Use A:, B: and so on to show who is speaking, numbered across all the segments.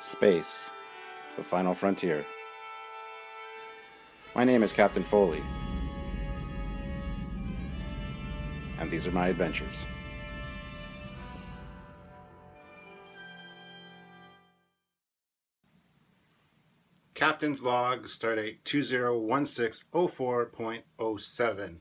A: Space, the final frontier. My name is Captain Foley, and these are my adventures. Captain's Log, Stardate 201604.07.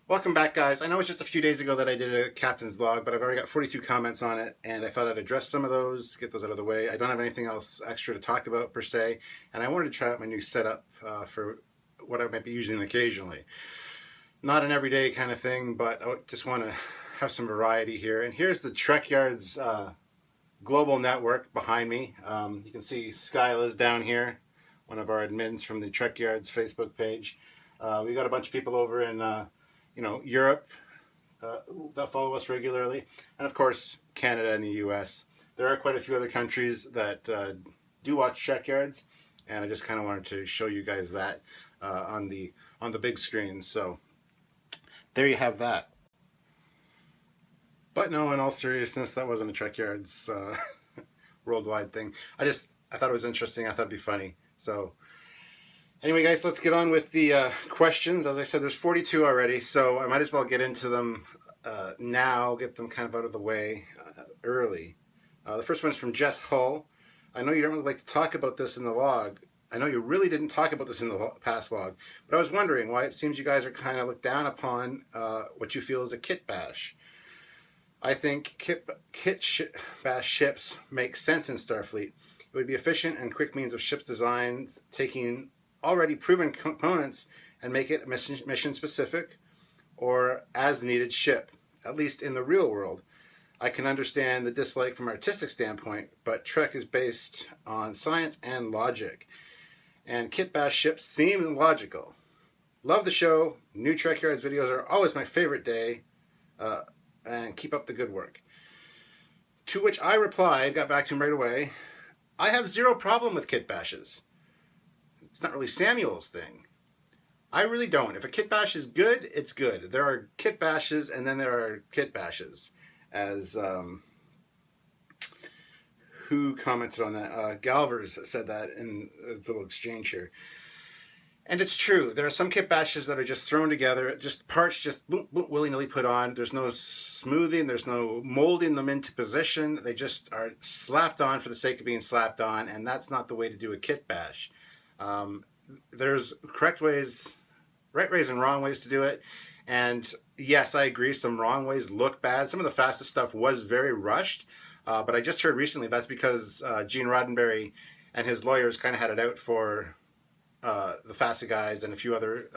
A: Welcome back, guys. I know it's just a few days ago that I did a Captain's Log, but I've already got 42 comments on it, and I thought I'd address some of those, get those out of the way. I don't have anything else extra to talk about, per se, and I wanted to try out my new setup for what I might be using occasionally. Not an everyday kind of thing, but I just want to have some variety here. And here's the Trekyards global network behind me. You can see Skyla's down here, one of our admins from the Trekyards Facebook page. We got a bunch of people over in Europe that follow us regularly, and of course Canada and the US. There are quite a few other countries that do watch Trekyards, and I just kind of wanted to show you guys that on the big screen. So there you have that. But no, in all seriousness, that wasn't a Trekyards worldwide thing. I thought it was interesting. I thought it'd be funny. So anyway, guys, let's get on with the questions. As I said, there's 42 already, so I might as well get into them now, get them kind of out of the way early. The first one is from Jess Hull. I know you don't really like to talk about this in the log. I know you really didn't talk about this in the past log, but I was wondering why it seems you guys are kind of looked down upon what you feel is a kit bash. I think kit bash ships make sense in Starfleet. It would be efficient and quick means of ships designs, taking already proven components and make it mission specific or as needed ship, at least in the real world. I can understand the dislike from an artistic standpoint, but Trek is based on science and logic, and kit bash ships seem logical. Love the show. New Trekyards videos are always my favorite day, and keep up the good work. To which I replied, got back to him right away, I have zero problem with kit bashes. It's not really Samuel's thing. I really don't. If a kit bash is good, it's good. There are kit bashes and then there are kit bashes. As who commented on that? Galvers said that in a little exchange here. And it's true. There are some kit bashes that are just thrown together, just parts just boom, boom, willy-nilly put on. There's no smoothing, there's no molding them into position. They just are slapped on for the sake of being slapped on, and that's not the way to do a kit bash. There's correct ways, right ways and wrong ways to do it. And yes, I agree, some wrong ways look bad. Some of the fastest stuff was very rushed, but I just heard recently that's because Gene Roddenberry and his lawyers kind of had it out for the FASA guys and a few other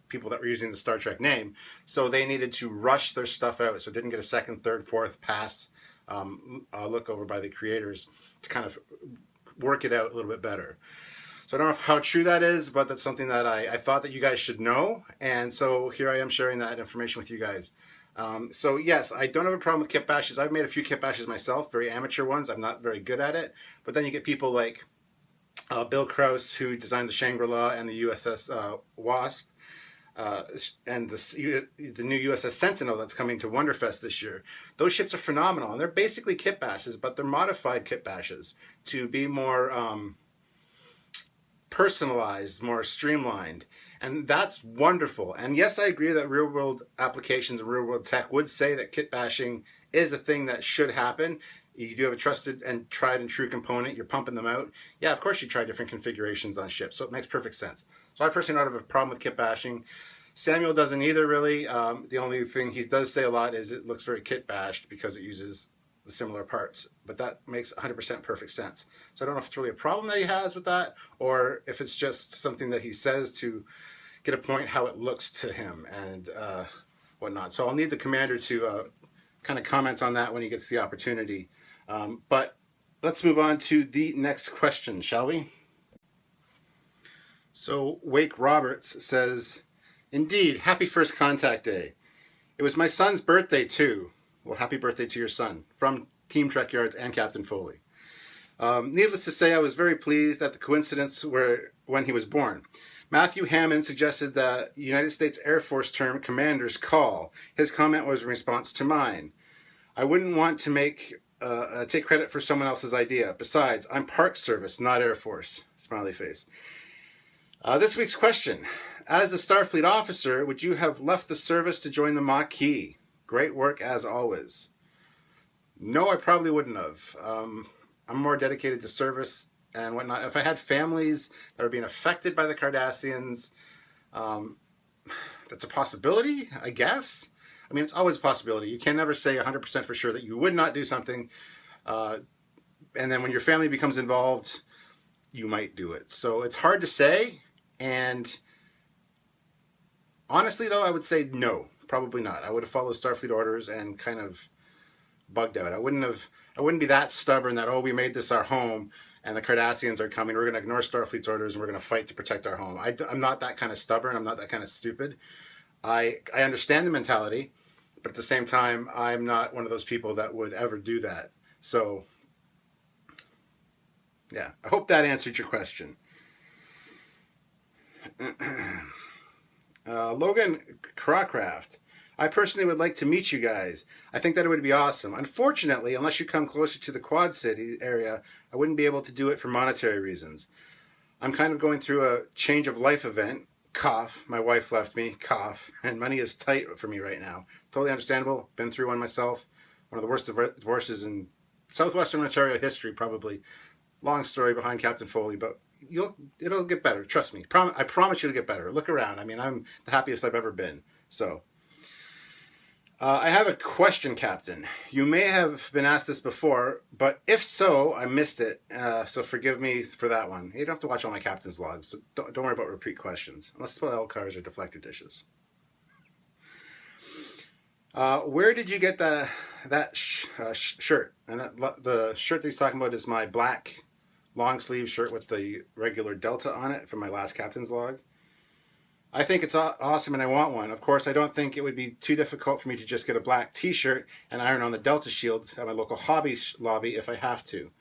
A: people that were using the Star Trek name. So they needed to rush their stuff out, so it didn't get a second, third, fourth pass look over by the creators to kind of work it out a little bit better. So I don't know how true that is, but that's something that I thought that you guys should know. And so here I am sharing that information with you guys. So yes, I don't have a problem with kit bashes. I've made a few kit bashes myself, very amateur ones. I'm not very good at it. But then you get people like Bill Krause, who designed the Shangri-La and the USS Wasp, and the new USS Sentinel that's coming to Wonderfest this year. Those ships are phenomenal, and they're basically kit bashes, but they're modified kit bashes to be more personalized, more streamlined, and that's wonderful. And yes, I agree that real-world applications and real-world tech would say that kit bashing is a thing that should happen. You do have a trusted and tried and true component, you're pumping them out. Yeah, of course you try different configurations on ships, so it makes perfect sense. So I personally don't have a problem with kit bashing. Samuel doesn't either, really. The only thing he does say a lot is it looks very kit bashed because it uses the similar parts, but that makes 100% perfect sense. So I don't know if it's really a problem that he has with that, or if it's just something that he says to get a point how it looks to him and whatnot. So I'll need the commander to kind of comment on that when he gets the opportunity. But let's move on to the next question, shall we? So Wake Roberts says, indeed, happy first contact day. It was my son's birthday too. Well, happy birthday to your son from Team Trekyards and Captain Foley. Needless to say, I was very pleased at the coincidence when he was born. Matthew Hammond suggested the United States Air Force term commander's call. His comment was in response to mine. I wouldn't want to make take credit for someone else's idea. Besides, I'm Park Service, not Air Force. Smiley face. This week's question. As a Starfleet officer, would you have left the service to join the Maquis? Great work as always. No, I probably wouldn't have. I'm more dedicated to service and whatnot. If I had families that were being affected by the Cardassians, that's a possibility, I guess. I mean, it's always a possibility. You can never say 100% for sure that you would not do something. And then when your family becomes involved, you might do it. So it's hard to say. And honestly, though, I would say no, probably not. I would have followed Starfleet orders and kind of bugged out. I wouldn't be that stubborn that, oh, we made this our home and the Cardassians are coming. We're going to ignore Starfleet's orders and we're going to fight to protect our home. I'm not that kind of stubborn. I'm not that kind of stupid. I understand the mentality, but at the same time, I'm not one of those people that would ever do that. So, yeah, I hope that answered your question. Logan Crawcraft. I personally would like to meet you guys. I think that it would be awesome. Unfortunately, unless you come closer to the Quad City area, I wouldn't be able to do it for monetary reasons. I'm kind of going through a change of life event. Cough. My wife left me. Cough. And money is tight for me right now. Totally understandable. Been through one myself. One of the worst divorces in Southwestern Ontario history, probably. Long story behind Captain Foley, but it'll get better. Trust me. I promise you it'll get better. Look around. I mean, I'm the happiest I've ever been. So, I have a question, Captain. You may have been asked this before, but if so, I missed it. So forgive me for that one. You don't have to watch all my captain's logs, so don't worry about repeat questions, unless it's about L-cars or deflector dishes. Where did you get that shirt? And the shirt that he's talking about is my black long sleeve shirt with the regular Delta on it from my last captain's log. I think it's awesome and I want one. Of course, I don't think it would be too difficult for me to just get a black t-shirt and iron on the Delta shield at my local hobby lobby if I have to.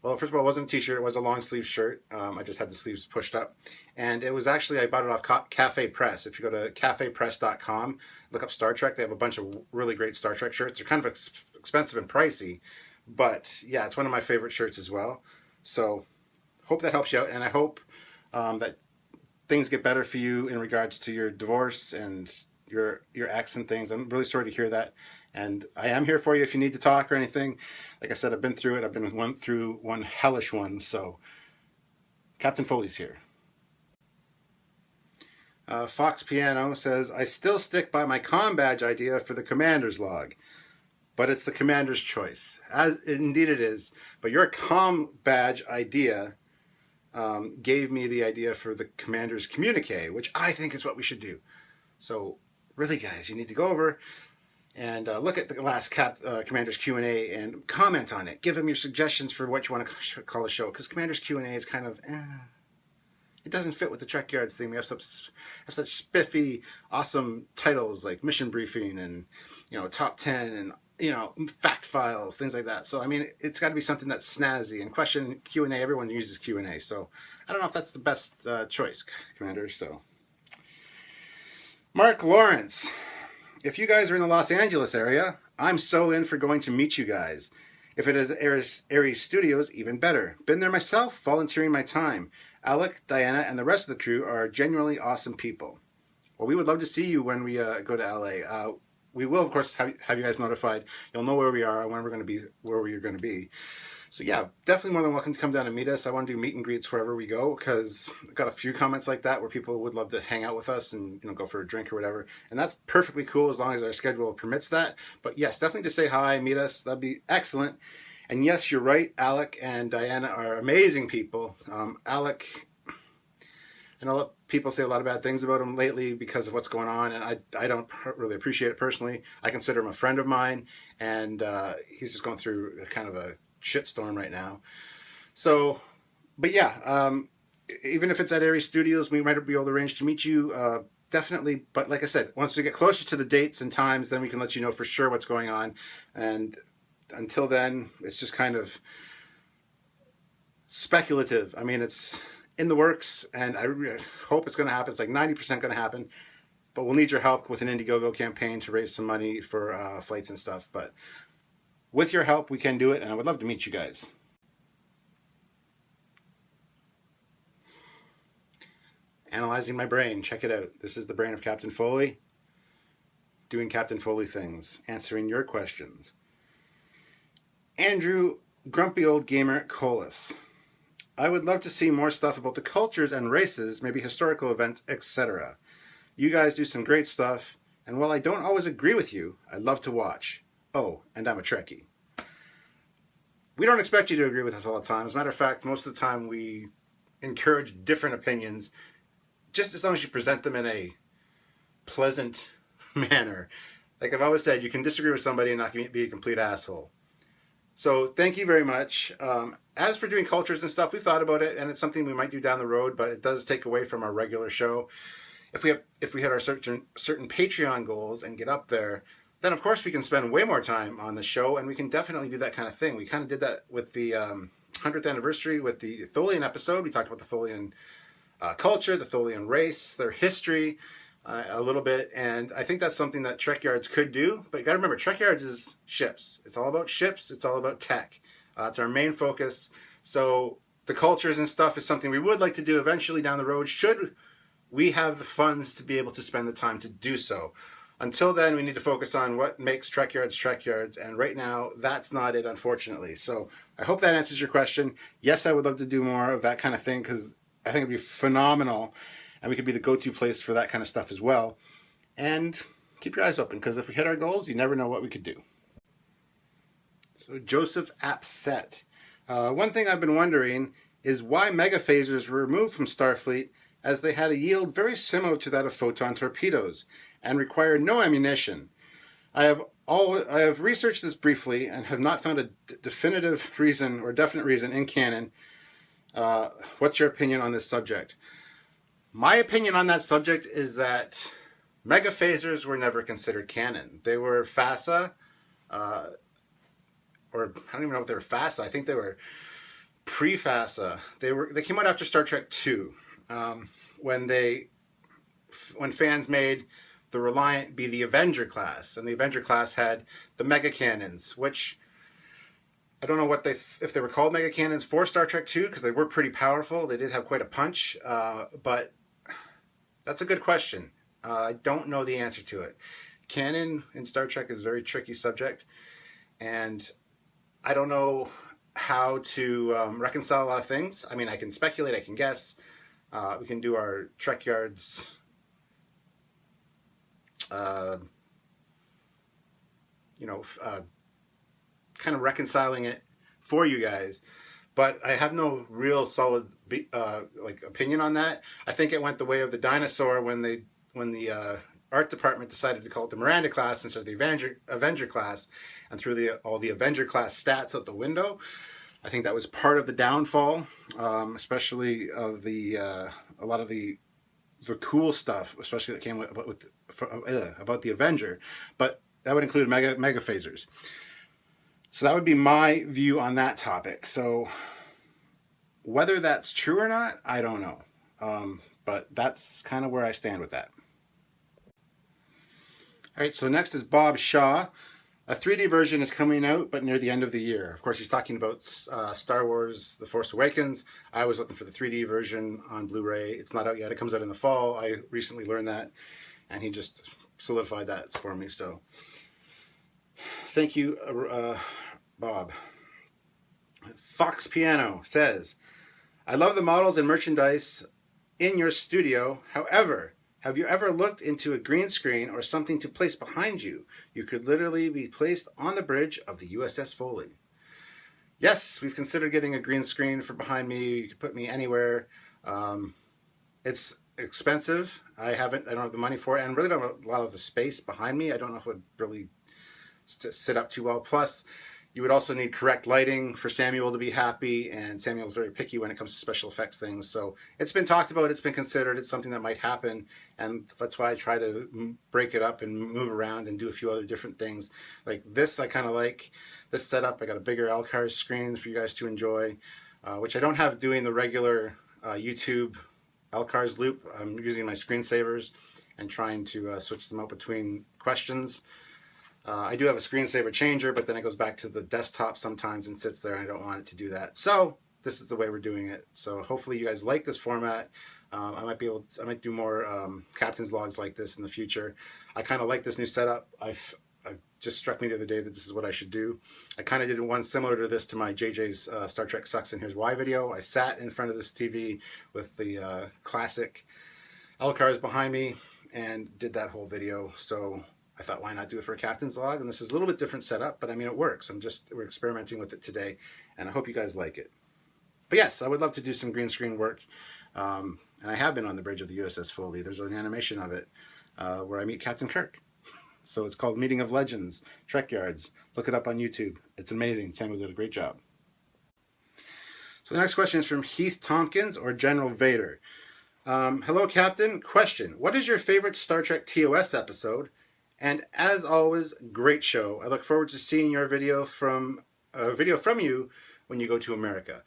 A: Well, first of all, it wasn't a t-shirt. It was a long sleeve shirt. I just had the sleeves pushed up. And it was actually, I bought it off Cafe Press. If you go to cafepress.com, look up Star Trek. They have a bunch of really great Star Trek shirts. They're kind of expensive and pricey. But yeah, it's one of my favorite shirts as well. So hope that helps you out. And I hope that things get better for you in regards to your divorce and your ex and things. I'm really sorry to hear that. And I am here for you if you need to talk or anything. Like I said, I've been through it. I've been through one hellish one. So Captain Foley's here. Fox Piano says, I still stick by my comm badge idea for the commander's log. But it's the commander's choice. As indeed it is. But your comm badge idea gave me the idea for the commander's communique, which I think is what we should do. So really, guys, you need to go over and look at the last commander's Q&A and comment on it. Give him your suggestions for what you want to call a show, because commander's Q&A is kind of it doesn't fit with the Trekyards thing. We have such spiffy, awesome titles like Mission Briefing and Top 10 and fact files, things like that. So I mean, it's got to be something that's snazzy. And question Q&A, everyone uses Q&A. So I don't know if that's the best choice, Commander. So Mark Lawrence, if you guys are in the Los Angeles area, I'm so in for going to meet you guys. If it is Aries Studios, even better. Been there myself, volunteering my time. Alec, Diana, and the rest of the crew are genuinely awesome people. Well, we would love to see you when we go to LA. We will, of course, have you guys notified. You'll know where we are and when we're going to be, where you're going to be. So yeah, definitely more than welcome to come down and meet us. I want to do meet and greets wherever we go, because I've got a few comments like that where people would love to hang out with us and go for a drink or whatever. And that's perfectly cool as long as our schedule permits that. But yes, definitely to say hi, meet us. That'd be excellent. And yes, you're right. Alec and Diana are amazing people. Alec, I know people say a lot of bad things about him lately because of what's going on, and I don't really appreciate it personally. I consider him a friend of mine, and he's just going through kind of a shitstorm right now. So, but yeah, even if it's at Aries Studios, we might be able to arrange to meet you. Definitely, but like I said, once we get closer to the dates and times, then we can let you know for sure what's going on. And until then, it's just kind of speculative. I mean, it's in the works, and I hope it's going to happen. It's like 90% going to happen, but we'll need your help with an Indiegogo campaign to raise some money for flights and stuff. But with your help, we can do it, and I would love to meet you guys. Analyzing my brain. Check it out. This is the brain of Captain Foley, doing Captain Foley things, answering your questions. Andrew, grumpy old gamer Colas. I would love to see more stuff about the cultures and races, maybe historical events, etc. You guys do some great stuff, and while I don't always agree with you, I love to watch. Oh, and I'm a Trekkie. We don't expect you to agree with us all the time. As a matter of fact, most of the time we encourage different opinions, just as long as you present them in a pleasant manner. Like I've always said, you can disagree with somebody and not be a complete asshole. So thank you very much. As for doing cultures and stuff, we've thought about it, and it's something we might do down the road, but it does take away from our regular show. If we had our certain Patreon goals and get up there, then of course we can spend way more time on the show, and we can definitely do that kind of thing. We kind of did that with the 100th anniversary with the Tholian episode. We talked about the Tholian culture, the Tholian race, their history a little bit, and I think that's something that Trekyards could do. But you got to remember, Trekyards is ships. It's all about ships. It's all about tech. It's our main focus. So the cultures and stuff is something we would like to do eventually down the road, should we have the funds to be able to spend the time to do so. Until then, we need to focus on what makes Trekyards, and right now, that's not it, unfortunately. So I hope that answers your question. Yes, I would love to do more of that kind of thing, because I think it'd be phenomenal, and we could be the go-to place for that kind of stuff as well. And keep your eyes open, because if we hit our goals, you never know what we could do. So Joseph Appset. One thing I've been wondering is why megaphasers were removed from Starfleet, as they had a yield very similar to that of photon torpedoes and require no ammunition. I have researched this briefly and have not found a definitive reason or definite reason in canon. What's your opinion on this subject? My opinion on that subject is that megaphasers were never considered canon. They were FASA, or I don't even know if they were FASA. I think they were pre-FASA. They came out after Star Trek II, when fans made the Reliant be the Avenger class, and the Avenger class had the mega cannons, which I don't know if they were called mega cannons for Star Trek II, because they were pretty powerful. They did have quite a punch, but that's a good question. I don't know the answer to it. Canon in Star Trek is a very tricky subject, and I don't know how to reconcile a lot of things. I mean, I can speculate, I can guess. We can do our Trekyards kind of reconciling it for you guys, but I have no real solid opinion on that. I think it went the way of the dinosaur when the art department decided to call it the Miranda class instead of the Avenger class, and threw all the Avenger class stats out the window. I think that was part of the downfall, especially of a lot of the cool stuff, especially that came about the Avenger. But that would include mega phasers. So that would be my view on that topic. So whether that's true or not, I don't know. But that's kind of where I stand with that. All right, so next is Bob Shaw. A 3D version is coming out, but near the end of the year. Of course, he's talking about Star Wars The Force Awakens. I was looking for the 3D version on Blu-ray. It's not out yet. It comes out in the fall. I recently learned that, and he just solidified that for me. So thank you, Bob. Fox Piano says, I love the models and merchandise in your studio. However, have you ever looked into a green screen or something to place behind you? You could literally be placed on the bridge of the USS Foley. Yes, we've considered getting a green screen for behind me. You could put me anywhere. It's expensive. I don't have the money for it, and really don't have a lot of the space behind me. I don't know if it would really sit up too well. Plus, you would also need correct lighting for Samuel to be happy, and Samuel's very picky when it comes to special effects things. So it's been talked about, it's been considered, it's something that might happen, and that's why I try to break it up and move around and do a few other different things. Like this, I kind of like this setup. I got a bigger LCARS screen for you guys to enjoy, which I don't have doing the regular YouTube LCARS loop. I'm using my screensavers and trying to switch them out between questions. I do have a screensaver changer, but then it goes back to the desktop sometimes and sits there, and I don't want it to do that. So this is the way we're doing it. So hopefully you guys like this format. I might do more captain's logs like this in the future. I kind of like this new setup. I've just struck me the other day that this is what I should do. I kind of did one similar to this to my JJ's Star Trek Sucks and Here's Why video. I sat in front of this TV with the classic LCARs behind me and did that whole video. So I thought, why not do it for a captain's log? And this is a little bit different setup, but I mean, it works. We're experimenting with it today, and I hope you guys like it. But yes, I would love to do some green screen work. And I have been on the bridge of the USS Foley. There's an animation of it where I meet Captain Kirk. So it's called Meeting of Legends, Trekyards. Look it up on YouTube. It's amazing. Samuel did a great job. So the next question is from Heath Tompkins or General Vader. Hello, Captain. Question. What is your favorite Star Trek TOS episode? And as always, great show. I look forward to seeing your video from you when you go to America.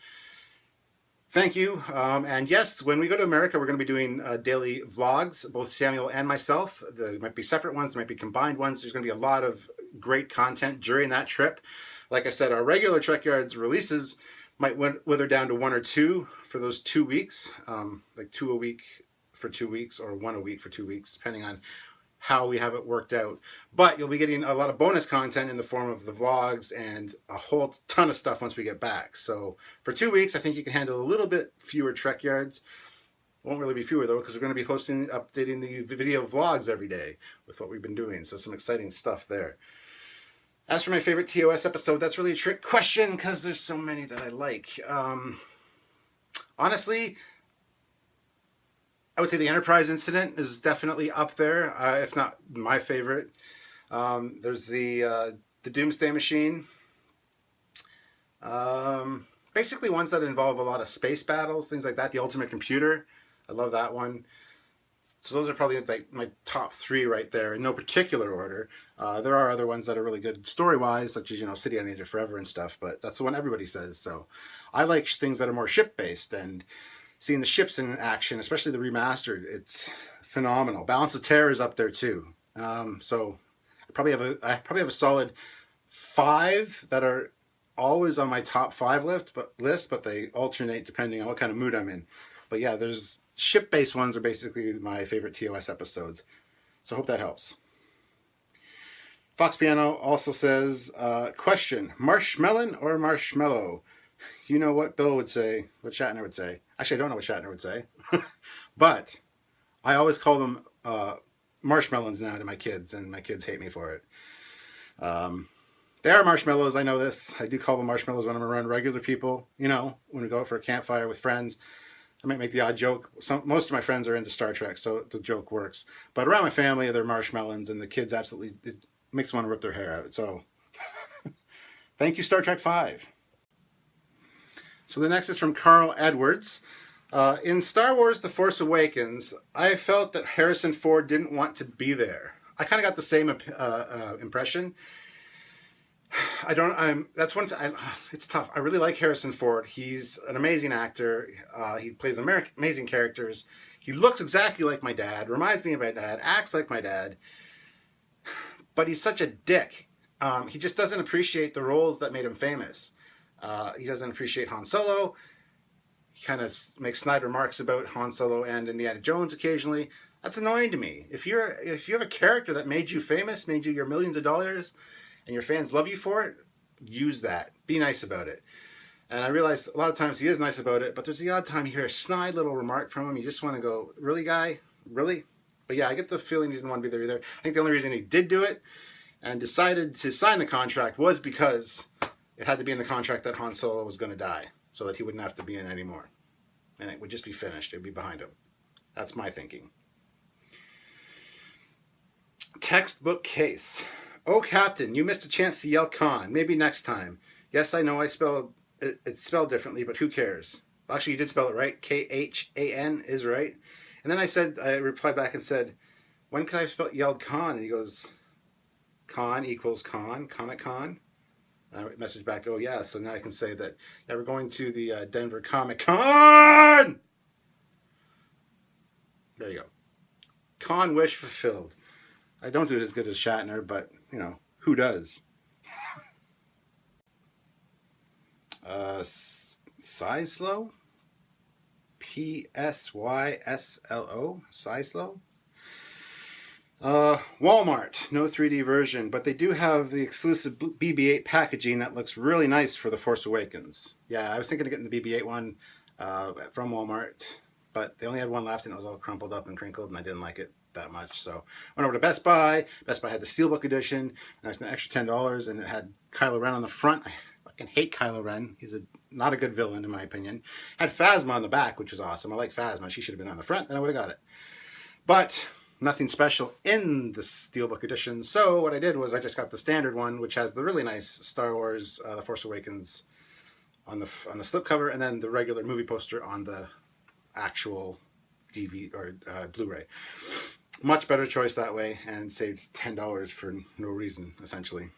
A: Thank you. And yes, when we go to America, we're going to be doing daily vlogs, both Samuel and myself. There might be separate ones, there might be combined ones. There's going to be a lot of great content during that trip. Like I said, our regular Trekyards releases might wither down to 1 or 2 for those 2 weeks, like 2 a week for 2 weeks or 1 a week for 2 weeks, depending on how we have it worked out. But you'll be getting a lot of bonus content in the form of the vlogs and a whole ton of stuff once we get back. So for 2 weeks, I think you can handle a little bit fewer Trekyards. Won't really be fewer though, because we're going to be updating the video vlogs every day with what we've been doing. So some exciting stuff there. As for my favorite TOS episode, that's really a trick question because there's so many that I like. Honestly, I would say the Enterprise incident is definitely up there, if not my favorite. There's the Doomsday Machine. Basically ones that involve a lot of space battles, things like that. The Ultimate Computer, I love that one. So those are probably like my top 3 right there in no particular order. There are other ones that are really good story-wise, such as, City on the Edge of Forever and stuff, but that's the one everybody says. So I like things that are more ship-based, and seeing the ships in action, especially the remastered, it's phenomenal. Balance of Terror is up there too. So I probably have a solid 5 that are always on my top 5 list, but they alternate depending on what kind of mood I'm in. But yeah, there's ship-based ones are basically my favorite TOS episodes. So I hope that helps. Fox Piano also says, question, marshmallow or marshmallow? You know what Bill would say, what Shatner would say. Actually, I don't know what Shatner would say. But I always call them marshmallows now to my kids, and my kids hate me for it. They are marshmallows, I know this. I do call them marshmallows when I'm around regular people. When we go out for a campfire with friends. I might make the odd joke. Most of my friends are into Star Trek, so the joke works. But around my family, they're marshmallows, and the kids absolutely, it makes them want to rip their hair out. So thank you, Star Trek 5. So the next is from Carl Edwards. In Star Wars The Force Awakens, I felt that Harrison Ford didn't want to be there. I kind of got the same impression. That's one thing. It's tough. I really like Harrison Ford. He's an amazing actor. He plays amazing characters. He looks exactly like my dad, reminds me of my dad, acts like my dad. But he's such a dick. He just doesn't appreciate the roles that made him famous. He doesn't appreciate Han Solo. He kind of makes snide remarks about Han Solo and Indiana Jones occasionally. That's annoying to me. If you have a character that made you famous, made you your millions of dollars, and your fans love you for it, use that. Be nice about it. And I realize a lot of times he is nice about it, but there's the odd time you hear a snide little remark from him. You just want to go, really, guy? Really? But yeah, I get the feeling he didn't want to be there either. I think the only reason he did do it and decided to sign the contract was because it had to be in the contract that Han Solo was going to die, so that he wouldn't have to be in anymore. And it would just be finished. It would be behind him. That's my thinking. Textbook case. Oh, Captain, you missed a chance to yell Khan. Maybe next time. Yes, I know it's spelled differently, but who cares? Actually, you did spell it right. Khan is right. And then I replied back and said, when could I have yelled Khan? And he goes, Khan equals Khan, Comic Con. And I messaged back, oh yeah, so now I can say that, yeah, we're going to the Denver Comic Con! There you go. Con wish fulfilled. I don't do it as good as Shatner, but, Who does? Psyslo? Psyslo? Psyslo? Walmart, no 3D version, but they do have the exclusive BB-8 packaging that looks really nice for The Force Awakens. Yeah, I was thinking of getting the BB-8 one from Walmart, but they only had one left and it was all crumpled up and crinkled and I didn't like it that much. So I went over to Best Buy. Best Buy had the Steelbook edition and I spent an extra $10 and it had Kylo Ren on the front. I fucking hate Kylo Ren. He's not a good villain in my opinion. Had Phasma on the back, which is awesome. I like Phasma. She should have been on the front, then I would have got it. But nothing special in the Steelbook edition. So what I did was I just got the standard one, which has the really nice Star Wars The Force Awakens on the slipcover, and then the regular movie poster on the actual DVD or Blu-ray. Much better choice that way, and saves $10 for no reason, essentially.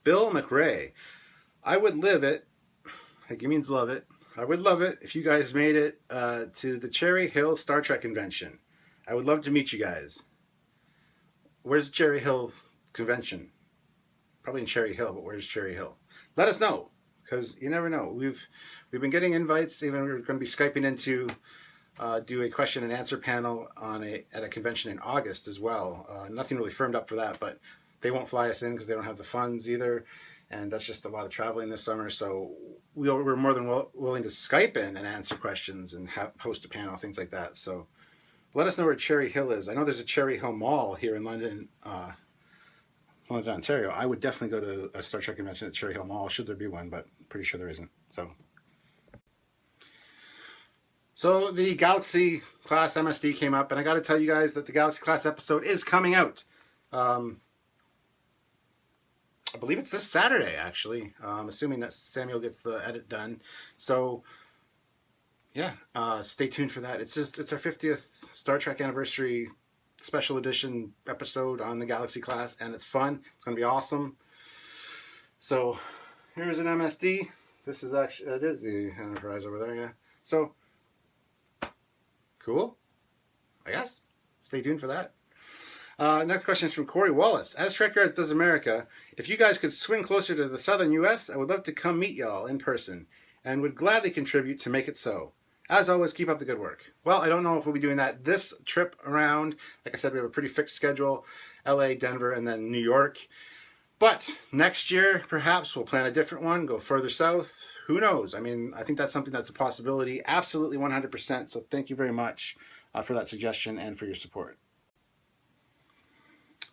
A: Bill McRae. I would live it. Like he means love it. I would love it if you guys made it to the Cherry Hill Star Trek convention. I would love to meet you guys. Where's Cherry Hill convention? Probably in Cherry Hill, but where's Cherry Hill? Let us know, because you never know. We've been getting invites. Even we're going to be Skyping into do a question and answer panel at a convention in August as well. Nothing really firmed up for that, but they won't fly us in because they don't have the funds either. And that's just a lot of traveling this summer. So we're more than willing to Skype in and answer questions and host a panel, things like that. So let us know where Cherry Hill is. I know there's a Cherry Hill Mall here in London, Ontario. I would definitely go to a Star Trek convention at Cherry Hill Mall, should there be one, but I'm pretty sure there isn't. So the Galaxy Class MSD came up, and I got to tell you guys that the Galaxy Class episode is coming out. I believe it's this Saturday, actually. Assuming that Samuel gets the edit done. So, yeah, stay tuned for that. It's our 50th Star Trek anniversary special edition episode on the Galaxy Class, and it's fun. It's going to be awesome. So, here's an MSD. This is actually, it is the Enterprise over there, yeah. So, cool, I guess. Stay tuned for that. Next question is from Corey Wallace. As Trekyards Does America, if you guys could swing closer to the southern U.S., I would love to come meet y'all in person and would gladly contribute to make it so. As always, keep up the good work. Well, I don't know if we'll be doing that this trip around. Like I said, we have a pretty fixed schedule. L.A., Denver, and then New York. But next year, perhaps we'll plan a different one, go further south. Who knows? I mean, I think that's something that's a possibility. Absolutely 100%. So thank you very much for that suggestion and for your support.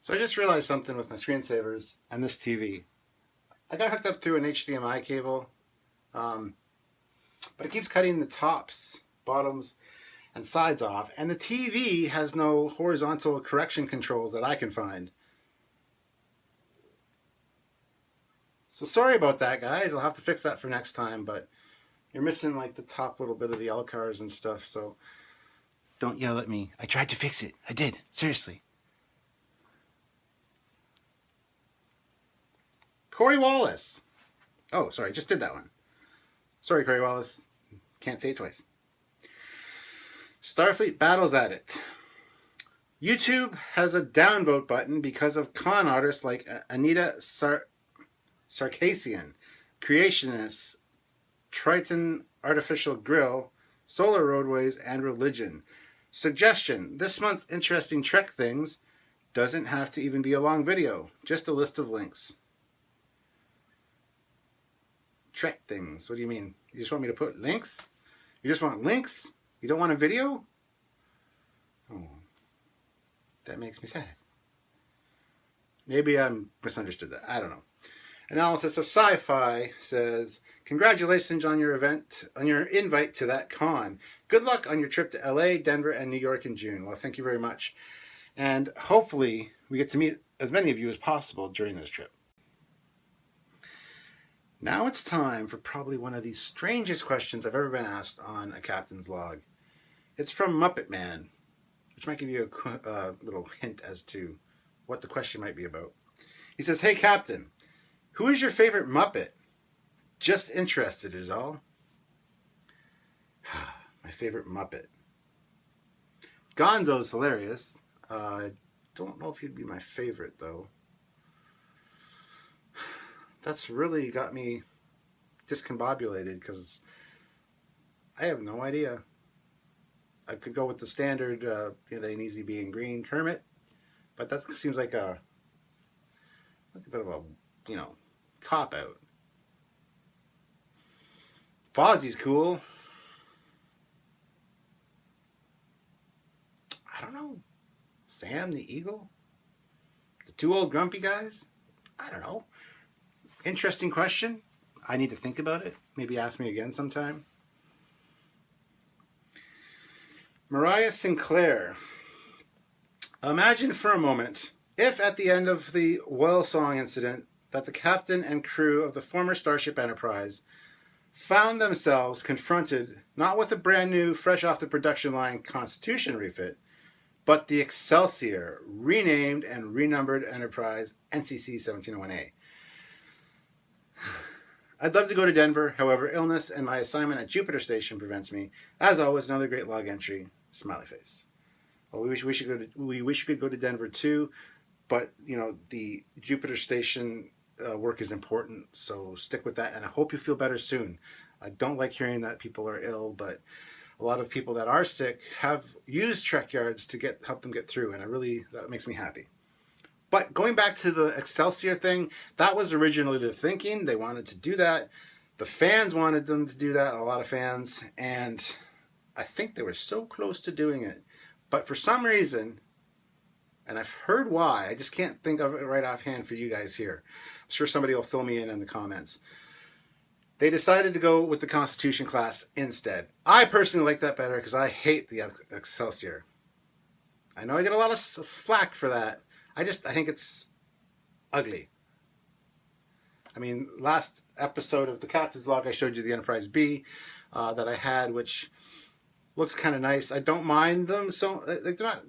A: So I just realized something with my screensavers and this TV. I got hooked up through an HDMI cable, but it keeps cutting the tops, bottoms, and sides off. And the TV has no horizontal correction controls that I can find. So sorry about that, guys. I'll have to fix that for next time, but you're missing like the top little bit of the L-cars and stuff, so don't yell at me. I tried to fix it. I did. Seriously. Corey Wallace. Oh, sorry. I just did that one. Sorry, Corey Wallace. Can't say it twice. Starfleet battles at it. YouTube has a downvote button because of con artists like Anita Sarkassian, Creationists, Triton Artificial Grill, Solar Roadways, and Religion. Suggestion: this month's interesting Trek things doesn't have to even be a long video, just a list of links. Trek things. What do you mean? You just want me to put links? You just want links? You don't want a video? Oh, that makes me sad. Maybe I misunderstood that. I don't know. Analysis of Sci-Fi says, congratulations on your invite to that con. Good luck on your trip to LA, Denver, and New York in June. Well, thank you very much. And hopefully we get to meet as many of you as possible during this trip. Now it's time for probably one of the strangest questions I've ever been asked on a captain's log. It's from Muppet Man, which might give you a little hint as to what the question might be about. He says, hey, Captain, who is your favorite Muppet? Just interested is all. My favorite Muppet. Gonzo's hilarious. I don't know if he'd be my favorite, though. That's really got me discombobulated because I have no idea. I could go with the standard, an easy being green Kermit, but that seems like a bit of a, cop out. Fozzie's cool. I don't know. Sam the Eagle? The two old grumpy guys? I don't know. Interesting question. I need to think about it. Maybe ask me again sometime. Mariah Sinclair. Imagine for a moment if at the end of the Well Song incident that the captain and crew of the former Starship Enterprise found themselves confronted not with a brand new, fresh off the production line Constitution refit, but the Excelsior, renamed and renumbered Enterprise NCC 1701A. I'd love to go to Denver, however, illness and my assignment at Jupiter Station prevents me. As always, another great log entry. Smiley face. Well, we wish you could go to Denver too, but the Jupiter Station work is important, so stick with that. And I hope you feel better soon. I don't like hearing that people are ill, but a lot of people that are sick have used Trekyards to help them get through, and that makes me happy. But going back to the Excelsior thing, that was originally the thinking. They wanted to do that. The fans wanted them to do that, a lot of fans, and I think they were so close to doing it. But for some reason, and I've heard why, I just can't think of it right offhand for you guys here. I'm sure somebody will fill me in the comments. They decided to go with the Constitution class instead. I personally like that better because I hate the Excelsior. I know I get a lot of flack for that. I think it's ugly. I mean, last episode of the Captain's Log, I showed you the Enterprise B that I had, which looks kind of nice. I don't mind them, so they're not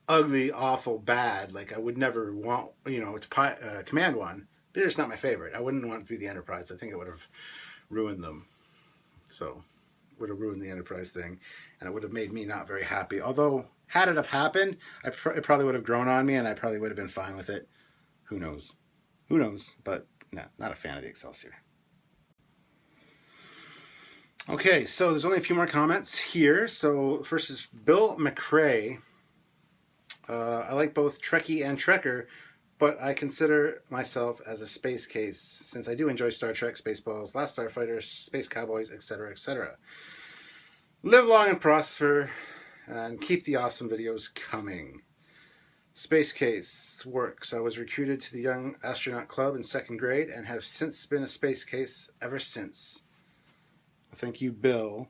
A: ugly, awful, bad. Like I would never want, to command one. They're just not my favorite. I wouldn't want it to be the Enterprise. I think it would have ruined them. So, would have ruined the Enterprise thing, and it would have made me not very happy. Although, had it have happened, it probably would have grown on me, and I probably would have been fine with it. Who knows? Who knows? But no, not a fan of the Excelsior. Okay, so there's only a few more comments here. So first is Bill McRae. I like both Trekkie and Trekker, but I consider myself as a space case since I do enjoy Star Trek, Spaceballs, Last Starfighter, Space Cowboys, etc., etc. Live long and prosper, and keep the awesome videos coming. Space case works. I was recruited to the Young Astronaut Club in 2nd grade and have since been a space case ever since. Thank you, Bill.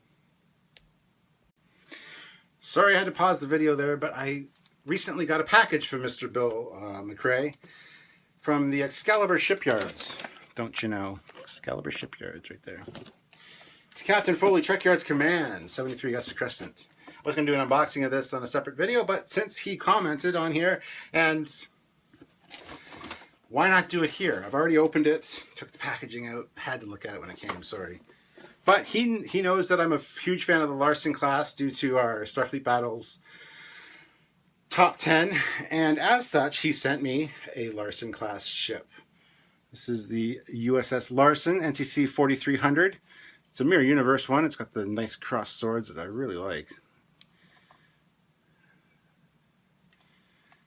A: Sorry I had to pause the video there, but I recently got a package from Mr. Bill McRae from the Excalibur Shipyards. Don't you know? Excalibur Shipyards right there. It's Captain Foley, Trekyards Command, 73 Augusta Crescent. I was going to do an unboxing of this on a separate video, but since he commented on here, and why not do it here? I've already opened it, took the packaging out, had to look at it when it came, sorry. But he knows that I'm a huge fan of the Larson Class due to our Starfleet Battles top 10, and as such, he sent me a Larson Class ship. This is the USS Larson, NCC 4300. It's a Mirror Universe one. It's got the nice crossed swords that I really like.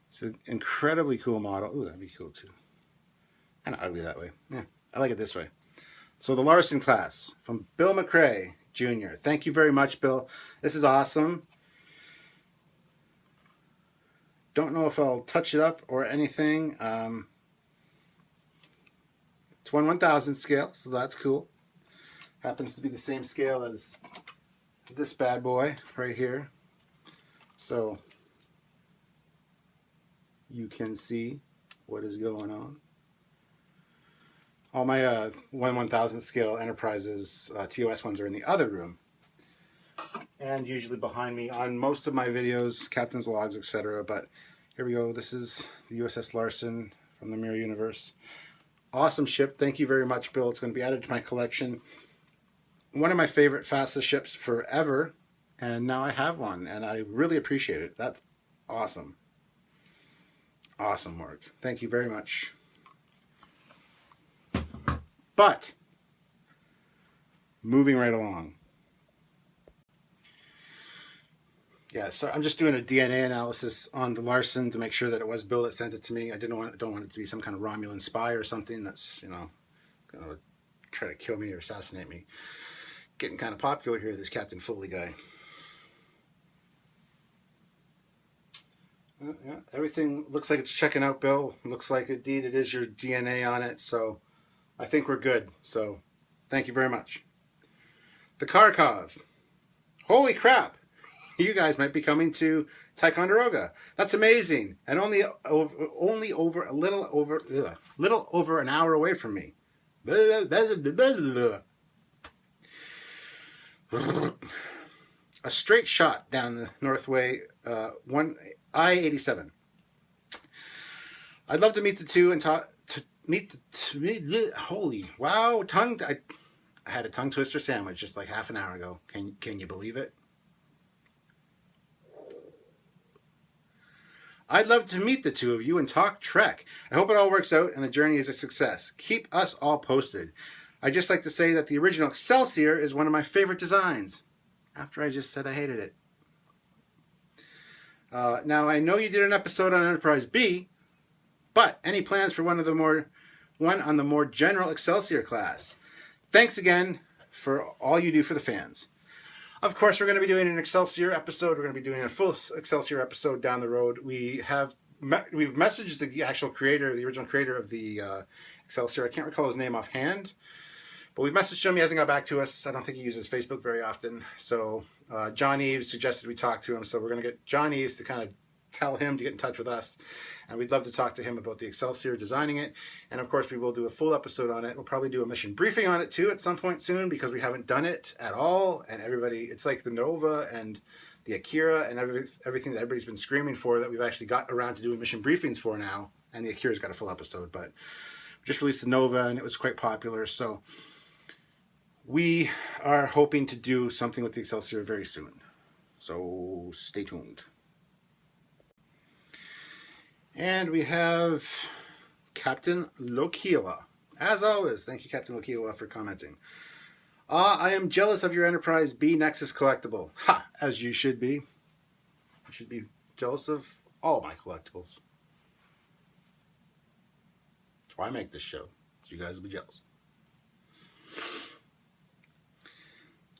A: It's an incredibly cool model. Ooh, that'd be cool too. Kind of ugly that way. Yeah, I like it this way. So the Larson Class from Bill McRae Jr. Thank you very much, Bill. This is awesome. Don't know if I'll touch it up or anything. It's 1/1000 scale, so that's cool. Happens to be the same scale as this bad boy right here. So you can see what is going on. All my 1/1000 scale Enterprises TOS ones are in the other room. And usually behind me on most of my videos, Captain's Logs, etc. But here we go. This is the USS Larson from the Mirror Universe. Awesome ship. Thank you very much, Bill. It's going to be added to my collection. One of my favorite fastest ships forever. And now I have one. And I really appreciate it. That's awesome. Awesome work. Thank you very much. But moving right along. Yeah, so I'm just doing a DNA analysis on the Larson to make sure that it was Bill that sent it to me. I don't want it to be some kind of Romulan spy or something that's, you know, going to try to kill me or assassinate me. Getting kind of popular here, this Captain Foley guy. Yeah, everything looks like it's checking out, Bill. Looks like indeed it is your DNA on it, so I think we're good. So thank you very much. The Kharkov. Holy crap! You guys might be coming to Ticonderoga. That's amazing, and only over a little over an hour away from me. A straight shot down the Northway I-87. I'd love to meet the two and talk. Holy wow! I had a tongue twister sandwich just like half an hour ago. Can you believe it? I'd love to meet the two of you and talk Trek. I hope it all works out and the journey is a success. Keep us all posted. I'd just like to say that the original Excelsior is one of my favorite designs. After I just said I hated it. Now, I know you did an episode on Enterprise B, but any plans for one on the more general Excelsior class? Thanks again for all you do for the fans. Of course, we're going to be doing an Excelsior episode. We're going to be doing a full Excelsior episode down the road. We've messaged the actual creator, the original creator of the Excelsior. I can't recall his name offhand, but we've messaged him. He hasn't got back to us. I don't think he uses Facebook very often. So John Eves suggested we talk to him. So we're going to get John Eves to kind of tell him to get in touch with us. And we'd love to talk to him about the Excelsior, designing it. And of course, we will do a full episode on it. We'll probably do a mission briefing on it too at some point soon, because we haven't done it at all. And everybody, it's like the Nova and the Akira and everything that everybody's been screaming for that we've actually got around to doing mission briefings for now. And the Akira's got a full episode, but we just released the Nova and it was quite popular. So we are hoping to do something with the Excelsior very soon. So stay tuned. And we have Captain Lokiwa. As always, thank you, Captain Lokiwa, for commenting. I am jealous of your Enterprise B Nexus collectible. Ha! As you should be. You should be jealous of all my collectibles. That's why I make this show. So you guys will be jealous.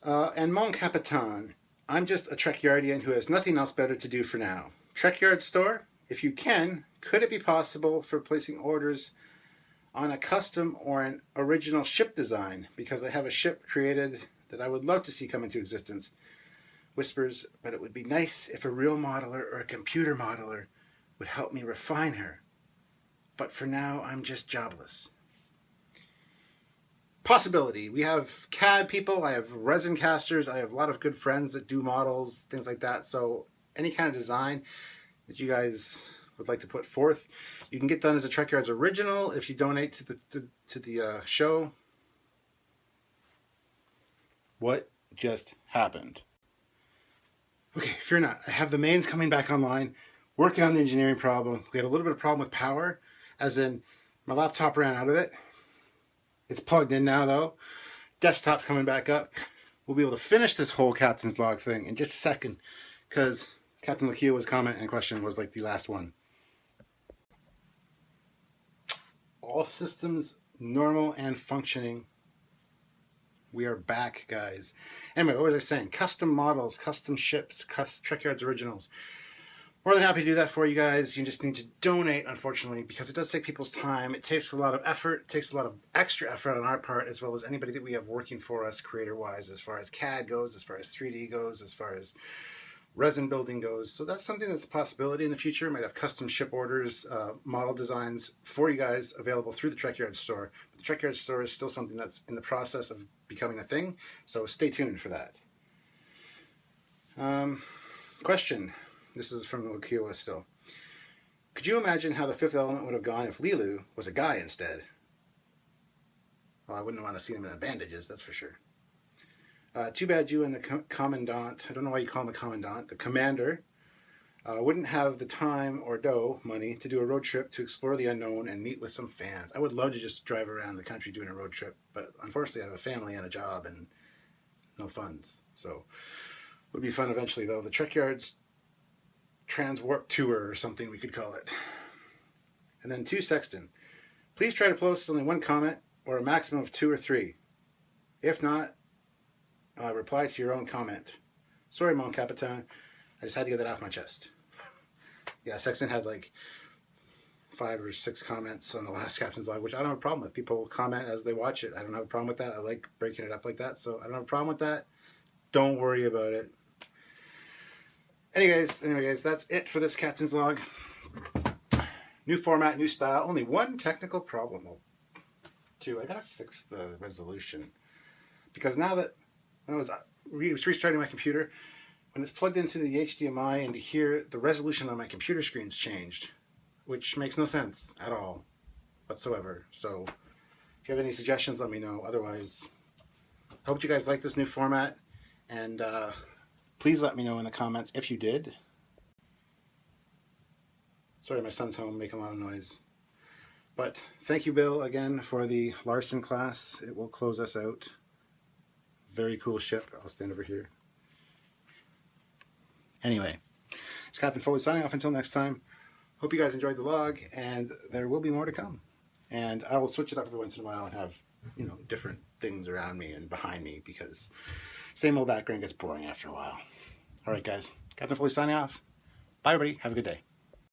A: And Mon Capitan. I'm just a Trekyardian who has nothing else better to do for now. Trekyard store? If you can, could it be possible for placing orders on a custom or an original ship design? Because I have a ship created that I would love to see come into existence. Whispers, but it would be nice if a real modeler or a computer modeler would help me refine her. But for now, I'm just jobless. Possibility. We have CAD people, I have resin casters, I have a lot of good friends that do models, things like that. So any kind of design that you guys would like to put forth, you can get done as a Trekyards original if you donate to the show. What just happened? Okay, fear not. I have the mains coming back online, working on the engineering problem. We had a little bit of problem with power, as in my laptop ran out of it. It's plugged in now though. Desktop's coming back up. We'll be able to finish this whole Captain's Log thing in just a second, because Captain Lakia's comment and question was like the last one. All systems normal and functioning. We are back, guys. Anyway, what was I saying? Custom models, custom ships, Trekyards originals. More than happy to do that for you guys. You just need to donate, unfortunately, because it does take people's time. It takes a lot of effort. It takes a lot of extra effort on our part, as well as anybody that we have working for us creator-wise, as far as CAD goes, as far as 3D goes, as far as resin building goes. So that's something that's a possibility in the future. We might have custom ship orders, model designs for you guys available through the Trekyards store. But the Trekyards store is still something that's in the process of becoming a thing, so stay tuned for that. Question. This is from Lokiwa still. Could you imagine how the Fifth Element would have gone if Lilu was a guy instead? Well, I wouldn't want to see him in bandages, that's for sure. Too bad you and the Commandant, I don't know why you call him a Commandant, the Commander, Wouldn't have the time or dough money to do a road trip to explore the unknown and meet with some fans. I would love to just drive around the country doing a road trip, but unfortunately I have a family and a job and no funds. So it would be fun eventually, though. The Trekyards Transwarp Tour or something we could call it. And then 2 Sexton. Please try to post only 1 comment or a maximum of 2 or 3. If not, reply to your own comment. Sorry, Mon Capitan. I just had to get that off my chest. Yeah, Sexton had like 5 or 6 comments on the last Captain's Log, which I don't have a problem with. People comment as they watch it. I don't have a problem with that. I like breaking it up like that, so I don't have a problem with that. Don't worry about it. Anyways, that's it for this Captain's Log. New format, new style. Only 1 technical problem. Well, 2. I gotta fix the resolution. Because now that when I was restarting my computer, when it's plugged into the HDMI into here, the resolution on my computer screen's changed, which makes no sense at all whatsoever. So if you have any suggestions, let me know. Otherwise, I hope you guys like this new format, and please let me know in the comments if you did. Sorry, my son's home making a lot of noise. But thank you, Bill, again for the Larson Class. It will close us out. Very cool ship. I'll stand over here. Anyway, it's Captain Foley signing off until next time. Hope you guys enjoyed the log, and there will be more to come. And I will switch it up every once in a while and have, different things around me and behind me, because same old background gets boring after a while. All right, guys. Captain Foley signing off. Bye, everybody. Have a good day.